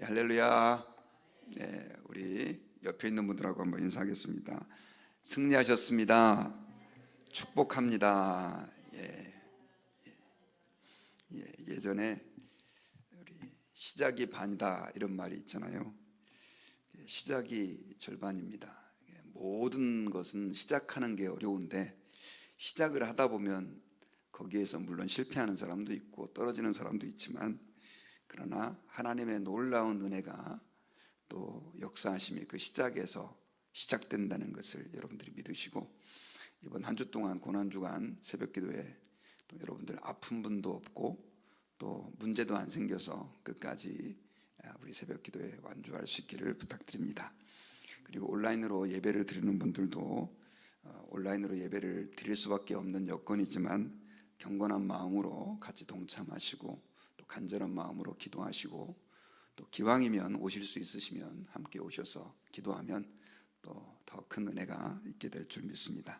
예, 할렐루야. 네, 우리 옆에 있는 분들하고 한번 인사하겠습니다. 승리하셨습니다. 축복합니다. 예전에 우리 시작이 반이다 이런 말이 있잖아요. 시작이 절반입니다. 모든 것은 시작하는 게 어려운데 시작을 하다 보면 거기에서 물론 실패하는 사람도 있고 떨어지는 사람도 있지만, 그러나 하나님의 놀라운 은혜가 또 역사하심이 그 시작에서 시작된다는 것을 여러분들이 믿으시고, 이번 한 주 동안 고난주간 새벽기도에 또 여러분들 아픈 분도 없고 또 문제도 안 생겨서 끝까지 우리 새벽기도에 완주할 수 있기를 부탁드립니다. 그리고 온라인으로 예배를 드리는 분들도 온라인으로 예배를 드릴 수밖에 없는 여건이지만 경건한 마음으로 같이 동참하시고 또 간절한 마음으로 기도하시고, 또 기왕이면 오실 수 있으시면 함께 오셔서 기도하면 또 더 큰 은혜가 있게 될 줄 믿습니다.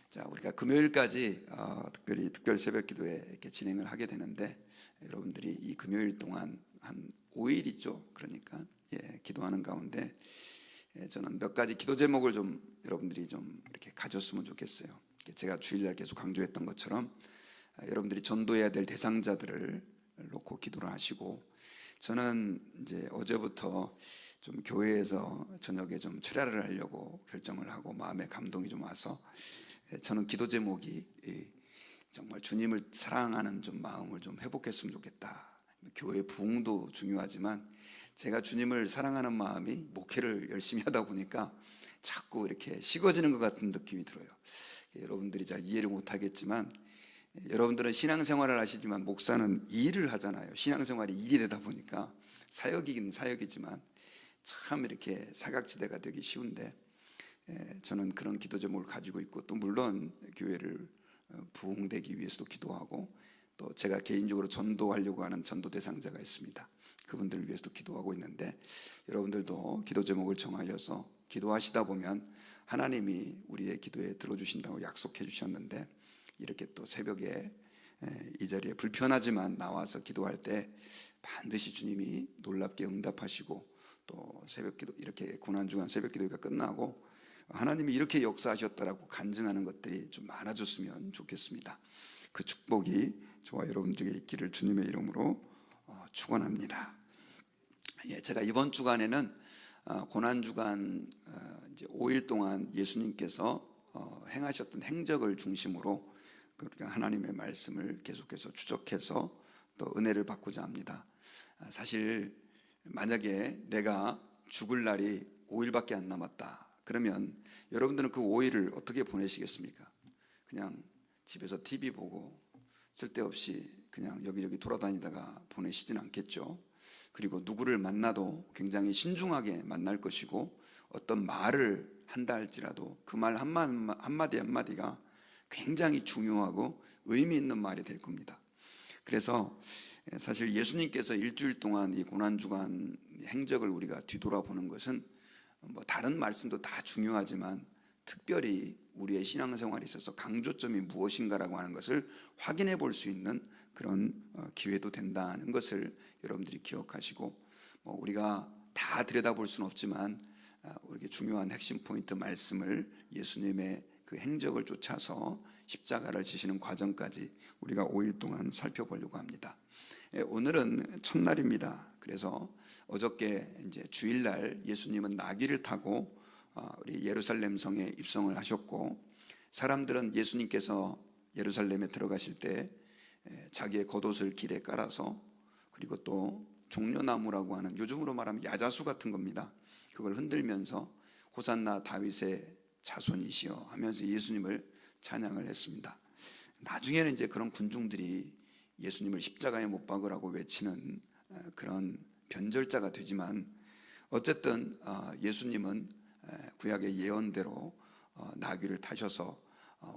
자, 우리가 금요일까지 특별히 특별 새벽 기도회 이렇게 진행을 하게 되는데, 여러분들이 이 금요일 동안 한 5일 있죠. 그러니까 기도하는 가운데 저는 몇 가지 기도 제목을 좀 여러분들이 좀 이렇게 가졌으면 좋겠어요. 제가 주일날 계속 강조했던 것처럼 여러분들이 전도해야 될 대상자들을 놓고 기도를 하시고, 저는 이제 어제부터 좀 교회에서 저녁에 좀 철야를 하려고 결정을 하고 마음에 감동이 좀 와서, 저는 기도 제목이 정말 주님을 사랑하는 좀 마음을 좀 회복했으면 좋겠다. 교회 부흥도 중요하지만 제가 주님을 사랑하는 마음이 목회를 열심히 하다 보니까 자꾸 이렇게 식어지는 것 같은 느낌이 들어요. 여러분들이 잘 이해를 못하겠지만, 여러분들은 신앙생활을 하시지만 목사는 일을 하잖아요. 신앙생활이 일이 되다 보니까 사역이긴 사역이지만 참 이렇게 사각지대가 되기 쉬운데, 저는 그런 기도 제목을 가지고 있고, 또 물론 교회를 부흥되기 위해서도 기도하고, 또 제가 개인적으로 전도하려고 하는 전도 대상자가 있습니다. 그분들을 위해서도 기도하고 있는데, 여러분들도 기도 제목을 정하셔서 기도하시다 보면 하나님이 우리의 기도에 들어주신다고 약속해 주셨는데, 이렇게 또 새벽에 이 자리에 불편하지만 나와서 기도할 때 반드시 주님이 놀랍게 응답하시고, 또 새벽기도 이렇게 고난주간 새벽기도가 끝나고 하나님이 이렇게 역사하셨다라고 간증하는 것들이 좀 많아졌으면 좋겠습니다. 그 축복이 저와 여러분들에게 있기를 주님의 이름으로 축원합니다. 제가 이번 주간에는 고난주간 이제 5일 동안 예수님께서 행하셨던 행적을 중심으로 그러니까 하나님의 말씀을 계속해서 추적해서 또 은혜를 받고자 합니다. 사실 만약에 내가 죽을 날이 5일밖에 안 남았다 그러면 여러분들은 그 5일을 어떻게 보내시겠습니까? 그냥 집에서 TV 보고 쓸데없이 그냥 여기저기 돌아다니다가 보내시진 않겠죠. 그리고 누구를 만나도 굉장히 신중하게 만날 것이고, 어떤 말을 한다 할지라도 그 말 한마디 한마디가 굉장히 중요하고 의미 있는 말이 될 겁니다. 그래서 사실 예수님께서 일주일 동안 이 고난주간 행적을 우리가 뒤돌아보는 것은 뭐 다른 말씀도 다 중요하지만 특별히 우리의 신앙생활에 있어서 강조점이 무엇인가라고 하는 것을 확인해 볼 수 있는 그런 기회도 된다는 것을 여러분들이 기억하시고, 우리가 다 들여다볼 수는 없지만 우리에게 중요한 핵심 포인트 말씀을 예수님의 그 행적을 쫓아서 십자가를 지시는 과정까지 우리가 5일 동안 살펴보려고 합니다. 오늘은 첫날입니다. 그래서 어저께 이제 주일날 예수님은 나귀를 타고 우리 예루살렘 성에 입성을 하셨고, 사람들은 예수님께서 예루살렘에 들어가실 때 자기의 겉옷을 길에 깔아서, 그리고 또 종려나무라고 하는 요즘으로 말하면 야자수 같은 겁니다. 그걸 흔들면서 호산나 다윗의 자손이시여 하면서 예수님을 찬양을 했습니다. 나중에는 이제 그런 군중들이 예수님을 십자가에 못 박으라고 외치는 그런 변절자가 되지만, 어쨌든 예수님은 구약의 예언대로 나귀를 타셔서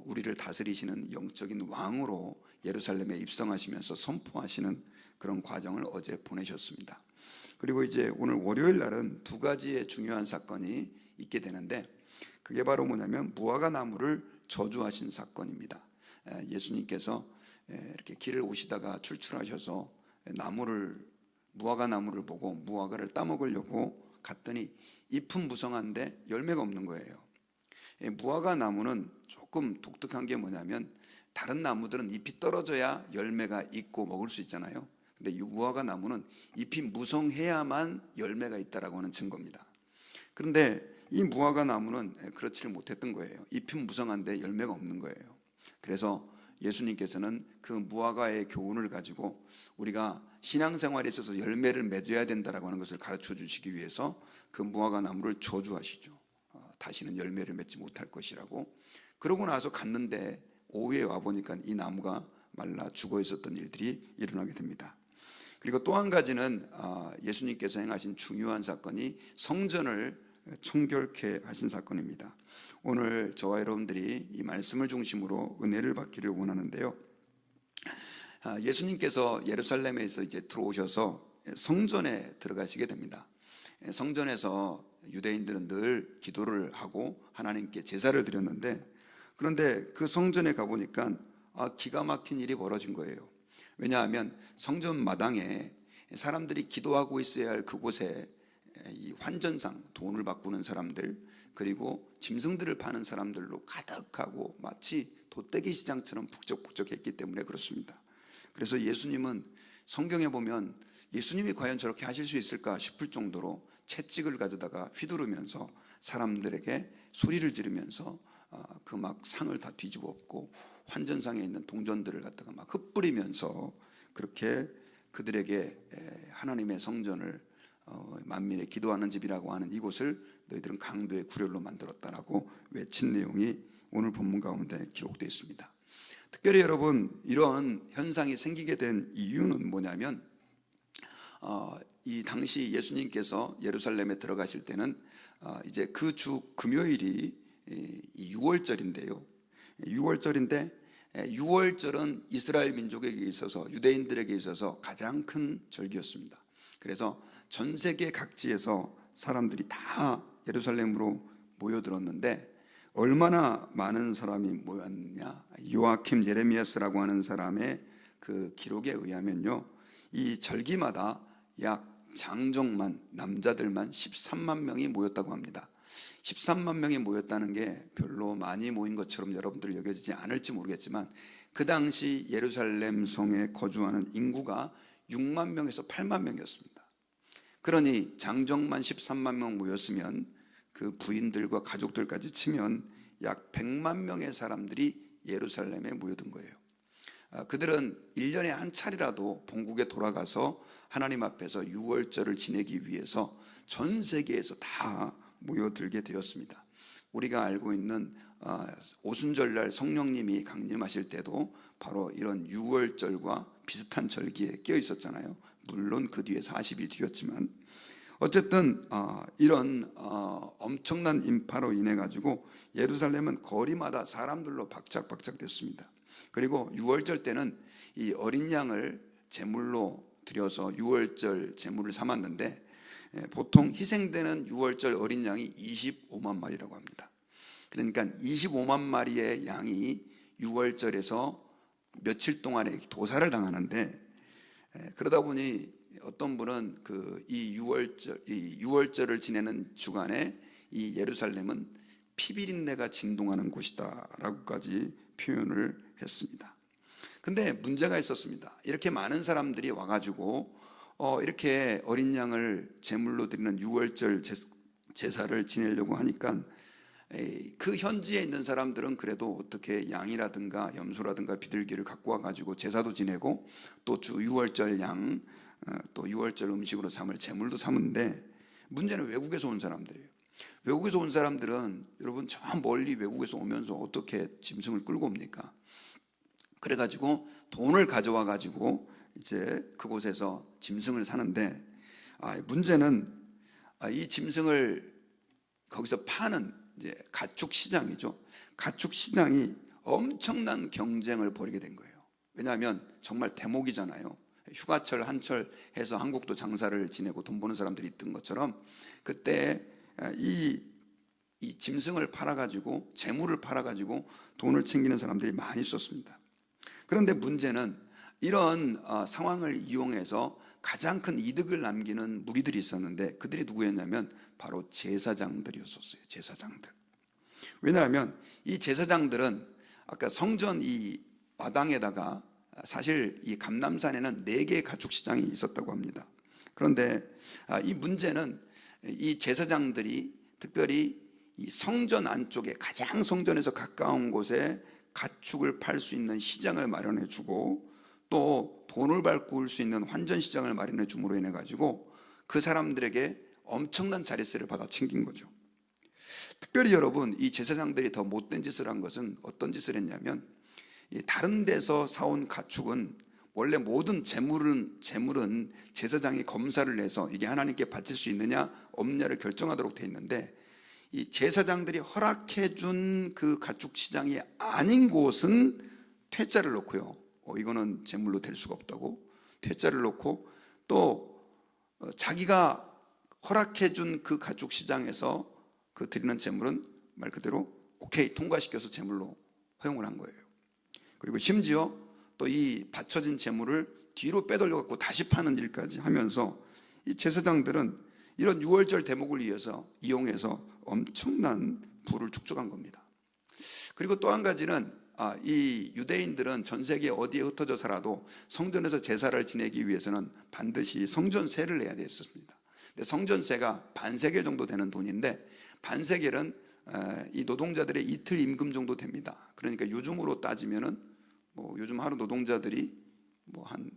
우리를 다스리시는 영적인 왕으로 예루살렘에 입성하시면서 선포하시는 그런 과정을 어제 보내셨습니다. 그리고 이제 오늘 월요일 날은 두 가지의 중요한 사건이 있게 되는데, 그게 바로 뭐냐면 무화과 나무를 저주하신 사건입니다. 예수님께서 이렇게 길을 오시다가 출출하셔서 무화과 나무를 보고 무화과를 따먹으려고 갔더니 잎은 무성한데 열매가 없는 거예요. 무화과 나무는 조금 독특한 게 뭐냐면 다른 나무들은 잎이 떨어져야 열매가 있고 먹을 수 있잖아요. 근데 이 무화과 나무는 잎이 무성해야만 열매가 있다라고 하는 증거입니다. 그런데 이 무화과 나무는 그렇지를 못했던 거예요. 잎은 무성한데 열매가 없는 거예요. 그래서 예수님께서는 그 무화과의 교훈을 가지고 우리가 신앙생활에 있어서 열매를 맺어야 된다라고 하는 것을 가르쳐 주시기 위해서 그 무화과 나무를 저주하시죠. 다시는 열매를 맺지 못할 것이라고. 그러고 나서 갔는데 오후에 와보니까 이 나무가 말라 죽어 있었던 일들이 일어나게 됩니다. 그리고 또 한 가지는 예수님께서 행하신 중요한 사건이 성전을 청결케 하신 사건입니다. 오늘 저와 여러분들이 이 말씀을 중심으로 은혜를 받기를 원하는데요. 예수님께서 예루살렘에서 이제 들어오셔서 성전에 들어가시게 됩니다. 성전에서 유대인들은 늘 기도를 하고 하나님께 제사를 드렸는데, 그런데 그 성전에 가보니까 기가 막힌 일이 벌어진 거예요. 왜냐하면 성전 마당에 사람들이 기도하고 있어야 할 그곳에 이 환전상, 돈을 바꾸는 사람들, 그리고 짐승들을 파는 사람들로 가득하고 마치 돗대기 시장처럼 북적북적했기 때문에 그렇습니다. 그래서 예수님은 성경에 보면 예수님이 과연 저렇게 하실 수 있을까 싶을 정도로 채찍을 가져다가 휘두르면서 사람들에게 소리를 지르면서 그 막 상을 다 뒤집어 엎고 환전상에 있는 동전들을 갖다가 막 흩뿌리면서 그렇게 그들에게 하나님의 성전을 만민의 기도하는 집이라고 하는 이곳을 너희들은 강도의 구렬로 만들었다라고 외친 내용이 오늘 본문 가운데 기록되어 있습니다. 특별히 여러분, 이런 현상이 생기게 된 이유는 뭐냐면 이 당시 예수님께서 예루살렘에 들어가실 때는 이제 그 주 금요일이 6월절인데요. 6월절인데 6월절은 이스라엘 민족에게 있어서, 유대인들에게 있어서 가장 큰 절기였습니다. 그래서 전 세계 각지에서 사람들이 다 예루살렘으로 모여들었는데 얼마나 많은 사람이 모였냐, 요아킴 예레미야스라고 하는 사람의 그 기록에 의하면요, 이 절기마다 약 장정만, 남자들만 13만 명이 모였다고 합니다. 13만 명이 모였다는 게 별로 많이 모인 것처럼 여러분들 여겨지지 않을지 모르겠지만 그 당시 예루살렘 성에 거주하는 인구가 6만 명에서 8만 명이었습니다. 그러니 장정만 13만 명 모였으면 그 부인들과 가족들까지 치면 약 100만 명의 사람들이 예루살렘에 모여든 거예요. 그들은 1년에 한 차례라도 본국에 돌아가서 하나님 앞에서 6월절을 지내기 위해서 전 세계에서 다 모여들게 되었습니다. 우리가 알고 있는 오순절날 성령님이 강림하실 때도 바로 이런 6월절과 비슷한 절기에 껴 있었잖아요. 물론 그 뒤에 40일 뒤였지만 어쨌든 이런 엄청난 인파로 인해 가지고 예루살렘은 거리마다 사람들로 박짝박짝 됐습니다. 그리고 6월절 때는 이 어린 양을 제물로 드려서 6월절 제물을 삼았는데 보통 희생되는 6월절 어린 양이 25만 마리라고 합니다. 그러니까 25만 마리의 양이 6월절에서 며칠 동안에 도살을 당하는데, 그러다 보니 어떤 분은 이 6월절을 지내는 주간에 이 예루살렘은 피비린내가 진동하는 곳이다라고까지 표현을 했습니다. 근데 문제가 있었습니다. 이렇게 많은 사람들이 와가지고 이렇게 어린 양을 제물로 드리는 6월절 제사를 지내려고 하니까 그 현지에 있는 사람들은 그래도 어떻게 양이라든가 염소라든가 비둘기를 갖고 와가지고 제사도 지내고 또 주 6월절 양, 또 6월절 음식으로 삼을 제물도 삼는데, 문제는 외국에서 온 사람들이에요. 외국에서 온 사람들은 여러분 저 멀리 외국에서 오면서 어떻게 짐승을 끌고 옵니까? 그래가지고 돈을 가져와 가지고 이제 그곳에서 짐승을 사는데, 문제는 이 짐승을 거기서 파는 이제 가축 시장이죠. 가축 시장이 엄청난 경쟁을 벌이게 된 거예요. 왜냐하면 정말 대목이잖아요. 휴가철 한철 해서 한국도 장사를 지내고 돈 버는 사람들이 있던 것처럼 그때 이 짐승을 팔아가지고 재물을 팔아가지고 돈을 챙기는 사람들이 많이 있었습니다. 그런데 문제는 이런 상황을 이용해서 가장 큰 이득을 남기는 무리들이 있었는데 그들이 누구였냐면 바로 제사장들이었었어요. 제사장들. 왜냐하면 이 제사장들은 아까 성전 이 마당에다가 사실 이 감람산에는 4개의 가축 시장이 있었다고 합니다. 그런데 이 문제는 이 제사장들이 특별히 이 성전 안쪽에 가장 성전에서 가까운 곳에 가축을 팔 수 있는 시장을 마련해 주고 또 돈을 바꿀 수 있는 환전 시장을 마련해 줌으로 인해 가지고 그 사람들에게 엄청난 자릿세를 받아 챙긴 거죠. 특별히 여러분, 이 제사장들이 더 못된 짓을 한 것은 어떤 짓을 했냐면 다른 데서 사온 가축은 원래 모든 재물은 제사장이 검사를 해서 이게 하나님께 바칠 수 있느냐 없느냐를 결정하도록 돼 있는데 이 제사장들이 허락해 준 그 가축 시장이 아닌 곳은 퇴짜를 놓고요. 이거는 제물로 될 수가 없다고 퇴짜를 놓고 또 자기가 허락해 준 그 가축 시장에서 그 드리는 제물은 말 그대로 오케이 통과시켜서 제물로 허용을 한 거예요. 그리고 심지어 또 이 바쳐진 제물을 뒤로 빼돌려 갖고 다시 파는 일까지 하면서 이 제사장들은 이런 유월절 대목을 이용해서 엄청난 부를 축적한 겁니다. 그리고 또 한 가지는 이 유대인들은 전 세계 어디에 흩어져 살아도 성전에서 제사를 지내기 위해서는 반드시 성전세를 내야 됐었습니다. 근데 성전세가 반세겔 정도 되는 돈인데 반세겔은 이 노동자들의 이틀 임금 정도 됩니다. 그러니까 요즘으로 따지면은 요즘 하루 노동자들이 한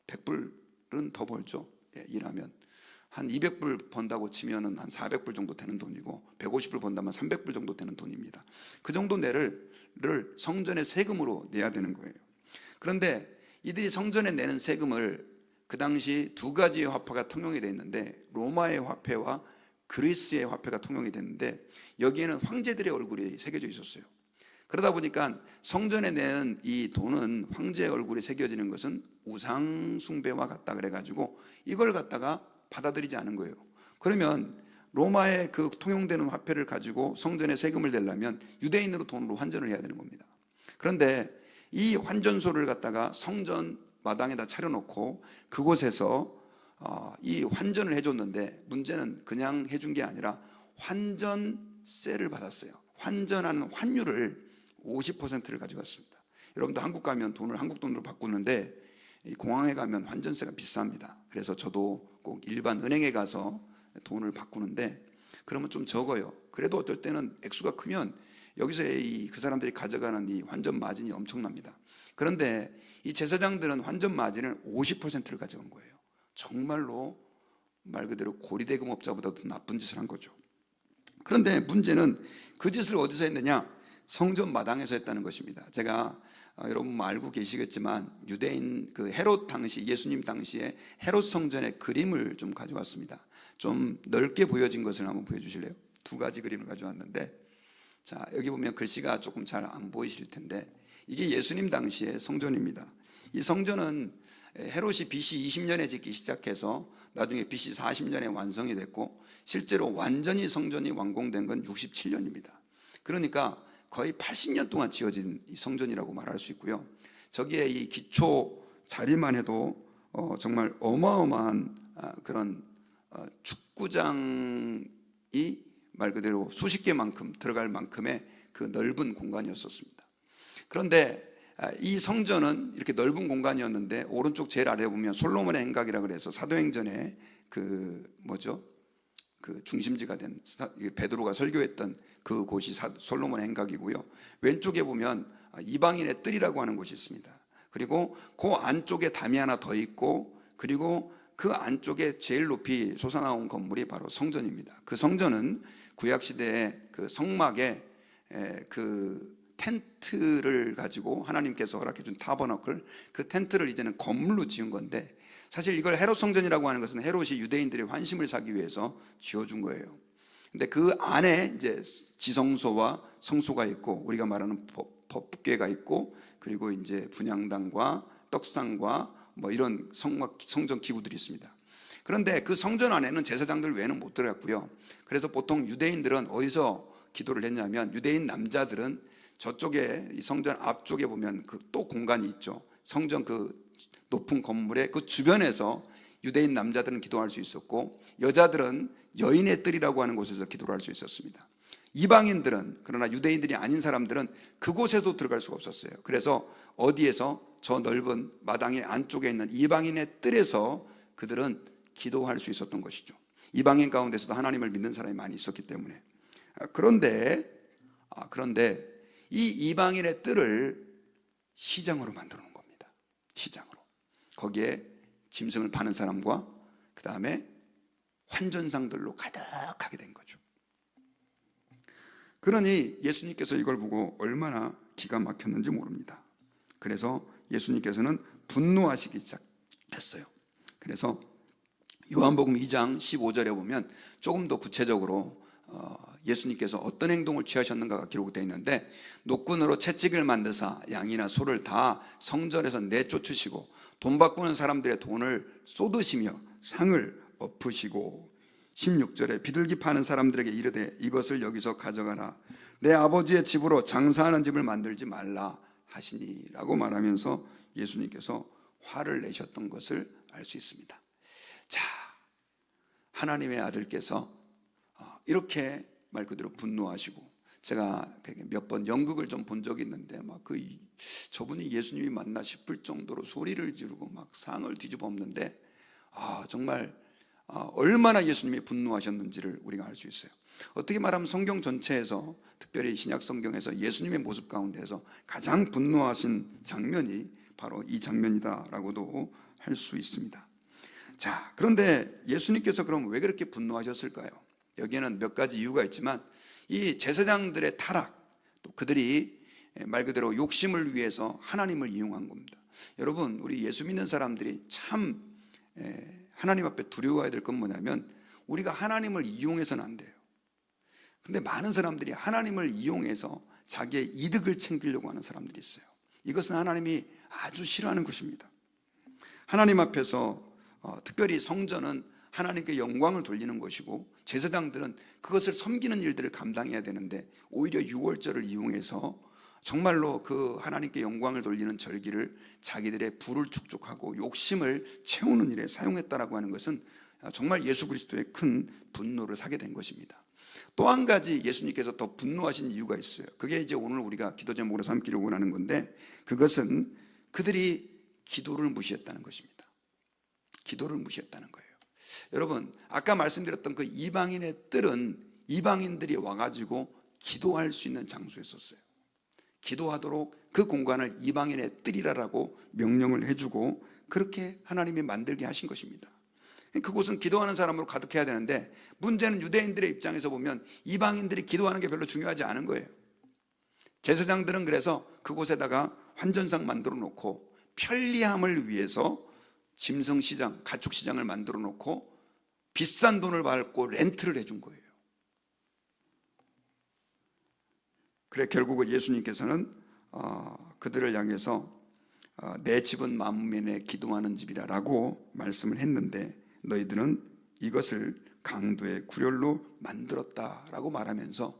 100불은 더 벌죠. 일하면 한 200불 번다고 치면은 한 400불 정도 되는 돈이고 150불 번다면 300불 정도 되는 돈입니다. 그 정도 내를 성전의 세금으로 내야 되는 거예요. 그런데 이들이 성전에 내는 세금을 그 당시 2가지의 화폐가 통용이 돼 있는데 로마의 화폐와 그리스의 화폐가 통용이 됐는데 여기에는 황제들의 얼굴이 새겨져 있었어요. 그러다 보니까 성전에 내는 이 돈은 황제의 얼굴이 새겨지는 것은 우상 숭배와 같다 그래가지고 이걸 갖다가 받아들이지 않은 거예요. 그러면 로마의 그 통용되는 화폐를 가지고 성전에 세금을 내려면 유대인으로 돈으로 환전을 해야 되는 겁니다. 그런데 이 환전소를 갖다가 성전 마당에다 차려놓고 그곳에서 이 환전을 해줬는데 문제는 그냥 해준 게 아니라 환전세를 받았어요. 환전하는 환율을 50%를 가져갔습니다. 여러분도 한국 가면 돈을 한국 돈으로 바꾸는데 공항에 가면 환전세가 비쌉니다. 그래서 저도 꼭 일반 은행에 가서 돈을 바꾸는데 그러면 좀 적어요. 그래도 어떨 때는 액수가 크면 여기서 그 사람들이 가져가는 이 환전 마진이 엄청납니다. 그런데 이 제사장들은 환전 마진을 50%를 가져간 거예요. 정말로 말 그대로 고리대금업자보다도 나쁜 짓을 한 거죠. 그런데 문제는 그 짓을 어디서 했느냐? 성전 마당에서 했다는 것입니다. 제가 여러분 알고 계시겠지만 유대인 그 헤롯 당시 예수님 당시에 헤롯 성전의 그림을 좀 가져왔습니다. 좀 넓게 보여진 것을 한번 보여주실래요? 2가지 그림을 가져왔는데 자 여기 보면 글씨가 조금 잘 안 보이실 텐데 이게 예수님 당시의 성전입니다. 이 성전은 헤롯이 BC 20년에 짓기 시작해서 나중에 BC 40년에 완성이 됐고 실제로 완전히 성전이 완공된 건 67년입니다. 그러니까 거의 80년 동안 지어진 성전이라고 말할 수 있고요. 저기에 이 기초 자리만 해도 정말 어마어마한 그런 축구장이 말 그대로 수십 개만큼 들어갈 만큼의 그 넓은 공간이었었습니다. 그런데 이 성전은 이렇게 넓은 공간이었는데 오른쪽 제일 아래에 보면 솔로몬의 행각이라 그래서 사도행전에 그 중심지가 된 베드로가 설교했던 그 곳이 솔로몬의 행각이고요. 왼쪽에 보면 이방인의 뜰이라고 하는 곳이 있습니다. 그리고 그 안쪽에 담이 하나 더 있고 그리고 그 안쪽에 제일 높이 솟아나온 건물이 바로 성전입니다. 그 성전은 구약시대의 그 성막에 그 텐트를 가지고 하나님께서 허락해 준 타버너클 그 텐트를 이제는 건물로 지은 건데 사실 이걸 헤롯 성전이라고 하는 것은 헤롯이 유대인들의 환심을 사기 위해서 지어준 거예요. 근데 그 안에 이제 지성소와 성소가 있고 우리가 말하는 법궤가 있고 그리고 이제 분향당과 떡상과 뭐 이런 성전 기구들이 있습니다. 그런데 그 성전 안에는 제사장들 외에는 못 들어갔고요. 그래서 보통 유대인들은 어디서 기도를 했냐면 유대인 남자들은 저쪽에 이 성전 앞쪽에 보면 그 또 공간이 있죠. 성전 그 높은 건물의 그 주변에서 유대인 남자들은 기도할 수 있었고 여자들은 여인의 뜰이라고 하는 곳에서 기도를 할 수 있었습니다. 이방인들은, 그러나 유대인들이 아닌 사람들은 그곳에도 들어갈 수가 없었어요. 그래서 어디에서? 저 넓은 마당의 안쪽에 있는 이방인의 뜰에서 그들은 기도할 수 있었던 것이죠. 이방인 가운데서도 하나님을 믿는 사람이 많이 있었기 때문에. 그런데 이 이방인의 뜰을 시장으로 만들어 놓은 겁니다. 시장으로. 거기에 짐승을 파는 사람과 그 다음에 환전상들로 가득하게 된 거죠. 그러니 예수님께서 이걸 보고 얼마나 기가 막혔는지 모릅니다. 그래서 예수님께서는 분노하시기 시작했어요. 그래서 요한복음 2장 15절에 보면 조금 더 구체적으로 예수님께서 어떤 행동을 취하셨는가가 기록되어 있는데, 노끈으로 채찍을 만드사 양이나 소를 다 성전에서 내쫓으시고 돈 바꾸는 사람들의 돈을 쏟으시며 상을 엎으시고, 16절에 비둘기 파는 사람들에게 이르되 이것을 여기서 가져가라, 내 아버지의 집으로 장사하는 집을 만들지 말라 하시니라고 말하면서 예수님께서 화를 내셨던 것을 알 수 있습니다. 자, 하나님의 아들께서 이렇게 말 그대로 분노하시고, 제가 몇 번 연극을 좀 본 적이 있는데 저분이 예수님이 맞나 싶을 정도로 소리를 지르고 막 상을 뒤집어 엎는데 정말 얼마나 예수님이 분노하셨는지를 우리가 알 수 있어요. 어떻게 말하면 성경 전체에서, 특별히 신약 성경에서 예수님의 모습 가운데서 가장 분노하신 장면이 바로 이 장면이다라고도 할 수 있습니다. 자, 그런데 예수님께서 그럼 왜 그렇게 분노하셨을까요? 여기에는 몇 가지 이유가 있지만, 이 제사장들의 타락, 또 그들이 말 그대로 욕심을 위해서 하나님을 이용한 겁니다. 여러분, 우리 예수 믿는 사람들이 참 하나님 앞에 두려워해야 될 건 뭐냐면, 우리가 하나님을 이용해서는 안 돼요. 근데 많은 사람들이 하나님을 이용해서 자기의 이득을 챙기려고 하는 사람들이 있어요. 이것은 하나님이 아주 싫어하는 것입니다. 하나님 앞에서 특별히 성전은 하나님께 영광을 돌리는 것이고, 제사장들은 그것을 섬기는 일들을 감당해야 되는데, 오히려 유월절을 이용해서 정말로 그 하나님께 영광을 돌리는 절기를 자기들의 부를 축적하고 욕심을 채우는 일에 사용했다라고 하는 것은 정말 예수 그리스도의 큰 분노를 사게 된 것입니다. 또 한 가지 예수님께서 더 분노하신 이유가 있어요. 그게 이제 오늘 우리가 기도 제목으로 삼기려고 하는 건데, 그것은 그들이 기도를 무시했다는 것입니다. 기도를 무시했다는 거예요. 여러분, 아까 말씀드렸던 그 이방인의 뜰은 이방인들이 와가지고 기도할 수 있는 장소였었어요. 기도하도록 그 공간을 이방인의 뜰이라고 명령을 해주고 그렇게 하나님이 만들게 하신 것입니다. 그곳은 기도하는 사람으로 가득해야 되는데, 문제는 유대인들의 입장에서 보면 이방인들이 기도하는 게 별로 중요하지 않은 거예요. 제사장들은 그래서 그곳에다가 환전상 만들어 놓고 편리함을 위해서 짐승시장, 가축시장을 만들어 놓고 비싼 돈을 받고 렌트를 해준 거예요. 그래 결국은 예수님께서는 그들을 향해서 내 집은 만민의 기도하는 집이라고 말씀을 했는데, 너희들은 이것을 강도의 구렬로 만들었다라고 말하면서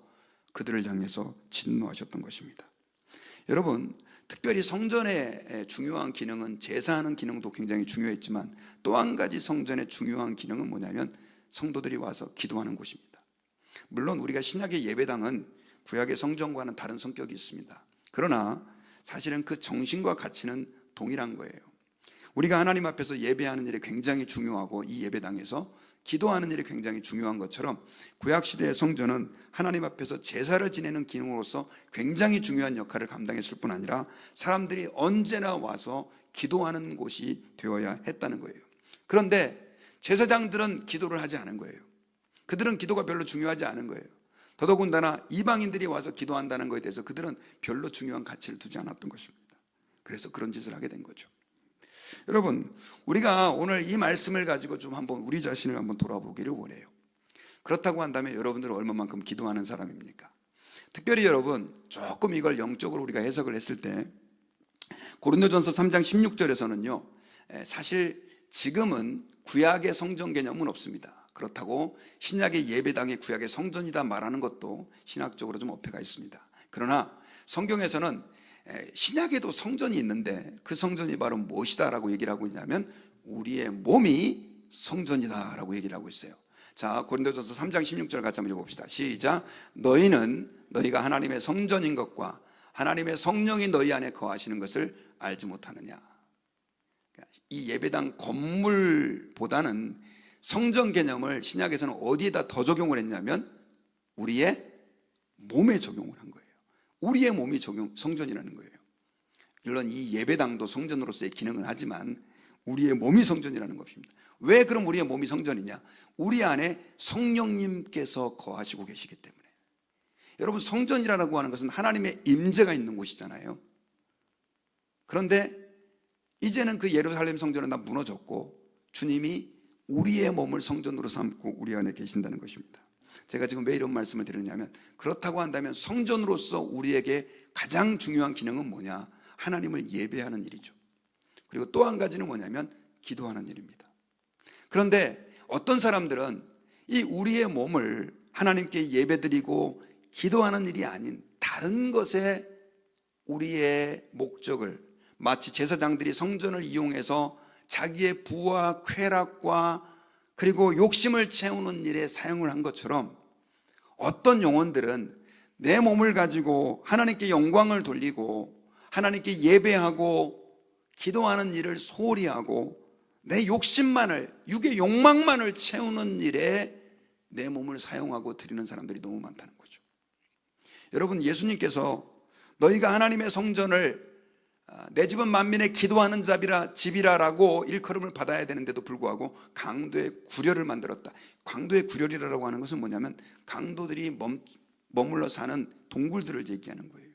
그들을 향해서 진노하셨던 것입니다. 여러분, 특별히 성전의 중요한 기능은, 제사하는 기능도 굉장히 중요했지만 또 한 가지 성전의 중요한 기능은 뭐냐면 성도들이 와서 기도하는 곳입니다. 물론 우리가 신약의 예배당은 구약의 성전과는 다른 성격이 있습니다. 그러나 사실은 그 정신과 가치는 동일한 거예요. 우리가 하나님 앞에서 예배하는 일이 굉장히 중요하고 이 예배당에서 기도하는 일이 굉장히 중요한 것처럼, 구약시대의 성전은 하나님 앞에서 제사를 지내는 기능으로서 굉장히 중요한 역할을 감당했을 뿐 아니라 사람들이 언제나 와서 기도하는 곳이 되어야 했다는 거예요. 그런데 제사장들은 기도를 하지 않은 거예요. 그들은 기도가 별로 중요하지 않은 거예요. 더더군다나 이방인들이 와서 기도한다는 것에 대해서 그들은 별로 중요한 가치를 두지 않았던 것입니다. 그래서 그런 짓을 하게 된 거죠. 여러분, 우리가 오늘 이 말씀을 가지고 좀 한번 우리 자신을 한번 돌아보기를 원해요. 그렇다고 한다면 여러분들은 얼마만큼 기도하는 사람입니까? 특별히 여러분, 조금 이걸 영적으로 우리가 해석을 했을 때 고린도전서 3장 16절에서는요, 사실 지금은 구약의 성전 개념은 없습니다. 그렇다고 신약의 예배당이 구약의 성전이다 말하는 것도 신학적으로 좀 어폐가 있습니다. 그러나 성경에서는 신약에도 성전이 있는데 그 성전이 바로 무엇이다라고 얘기를 하고 있냐면 우리의 몸이 성전이다라고 얘기를 하고 있어요. 자, 고린도전서 3장 16절 같이 한번 읽어봅시다. 시작. 너희가 하나님의 성전인 것과 하나님의 성령이 너희 안에 거하시는 것을 알지 못하느냐. 이 예배당 건물보다는 성전 개념을 신약에서는 어디에다 더 적용을 했냐면 우리의 몸에 적용을 한 거예요. 우리의 몸이 성전이라는 거예요. 물론 이 예배당도 성전으로서의 기능을 하지만 우리의 몸이 성전이라는 것입니다. 왜 그럼 우리의 몸이 성전이냐? 우리 안에 성령님께서 거하시고 계시기 때문에. 여러분, 성전이라고 하는 것은 하나님의 임재가 있는 곳이잖아요. 그런데 이제는 그 예루살렘 성전은 다 무너졌고 주님이 우리의 몸을 성전으로 삼고 우리 안에 계신다는 것입니다. 제가 지금 왜 이런 말씀을 드리냐면, 그렇다고 한다면 성전으로서 우리에게 가장 중요한 기능은 뭐냐? 하나님을 예배하는 일이죠. 그리고 또 한 가지는 뭐냐면 기도하는 일입니다. 그런데 어떤 사람들은 이 우리의 몸을 하나님께 예배드리고 기도하는 일이 아닌 다른 것에 우리의 목적을, 마치 제사장들이 성전을 이용해서 자기의 부와 쾌락과 그리고 욕심을 채우는 일에 사용을 한 것처럼, 어떤 영혼들은 내 몸을 가지고 하나님께 영광을 돌리고 하나님께 예배하고 기도하는 일을 소홀히 하고 내 욕심만을, 육의 욕망만을 채우는 일에 내 몸을 사용하고 드리는 사람들이 너무 많다는 거죠. 여러분, 예수님께서 너희가 하나님의 성전을 내 집은 만민의 기도하는 집이라라고 일컬음을 받아야 되는데도 불구하고 강도의 구려를 만들었다. 강도의 구려리라고 하는 것은 뭐냐면 강도들이 머물러 사는 동굴들을 얘기하는 거예요.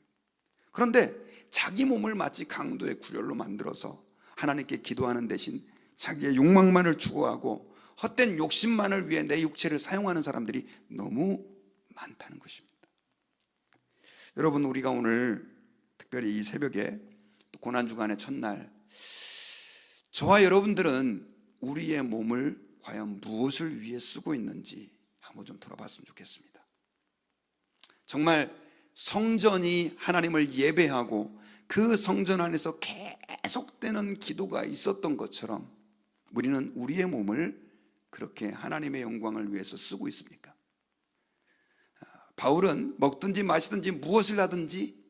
그런데 자기 몸을 마치 강도의 구렬로 만들어서 하나님께 기도하는 대신 자기의 욕망만을 추구하고 헛된 욕심만을 위해 내 육체를 사용하는 사람들이 너무 많다는 것입니다. 여러분, 우리가 오늘 특별히 이 새벽에 고난주간의 첫날, 저와 여러분들은 우리의 몸을 과연 무엇을 위해 쓰고 있는지 한번 좀 돌아봤으면 좋겠습니다. 정말 성전이 하나님을 예배하고 그 성전 안에서 계속되는 기도가 있었던 것처럼 우리는 우리의 몸을 그렇게 하나님의 영광을 위해서 쓰고 있습니까? 바울은 먹든지 마시든지 무엇을 하든지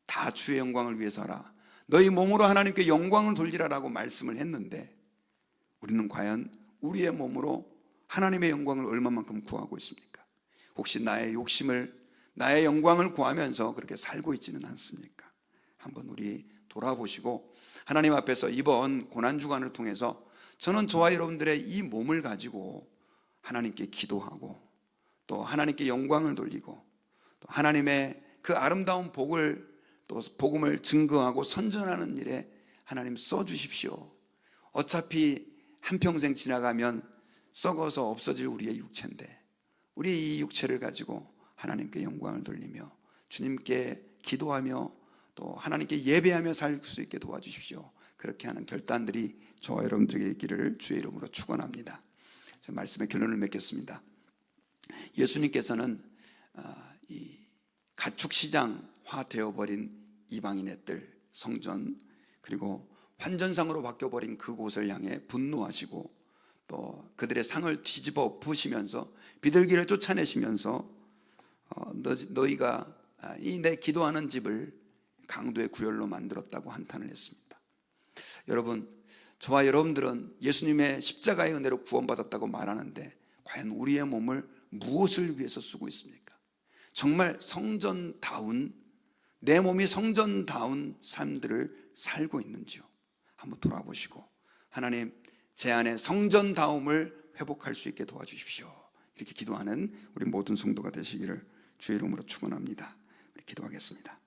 다 주의 영광을 위해서 하라, 너희 몸으로 하나님께 영광을 돌리라라고 말씀을 했는데, 우리는 과연 우리의 몸으로 하나님의 영광을 얼마만큼 구하고 있습니까? 혹시 나의 욕심을, 나의 영광을 구하면서 그렇게 살고 있지는 않습니까? 한번 우리 돌아보시고 하나님 앞에서 이번 고난주간을 통해서 저는 저와 여러분들의 이 몸을 가지고 하나님께 기도하고 또 하나님께 영광을 돌리고 또 하나님의 그 아름다운 복음을 증거하고 선전하는 일에 하나님 써주십시오. 어차피 한평생 지나가면 썩어서 없어질 우리의 육체인데 우리 이 육체를 가지고 하나님께 영광을 돌리며 주님께 기도하며 또 하나님께 예배하며 살 수 있게 도와주십시오. 그렇게 하는 결단들이 저와 여러분들에게 있기를 주의 이름으로 축원합니다. 제 말씀의 결론을 맺겠습니다. 예수님께서는 이 가축시장화 되어버린 이방인의 뜰, 성전, 그리고 환전상으로 바뀌어버린 그곳을 향해 분노하시고 또 그들의 상을 뒤집어 엎으시면서 비둘기를 쫓아내시면서 너희가 이 내 기도하는 집을 강도의 구렬로 만들었다고 한탄을 했습니다. 여러분, 저와 여러분들은 예수님의 십자가의 은혜로 구원받았다고 말하는데 과연 우리의 몸을 무엇을 위해서 쓰고 있습니까? 정말 성전다운, 내 몸이 성전다운 삶들을 살고 있는지요? 한번 돌아보시고 하나님, 제 안에 성전다움을 회복할 수 있게 도와주십시오. 이렇게 기도하는 우리 모든 성도가 되시기를 주의 이름으로 축원합니다. 우리 기도하겠습니다.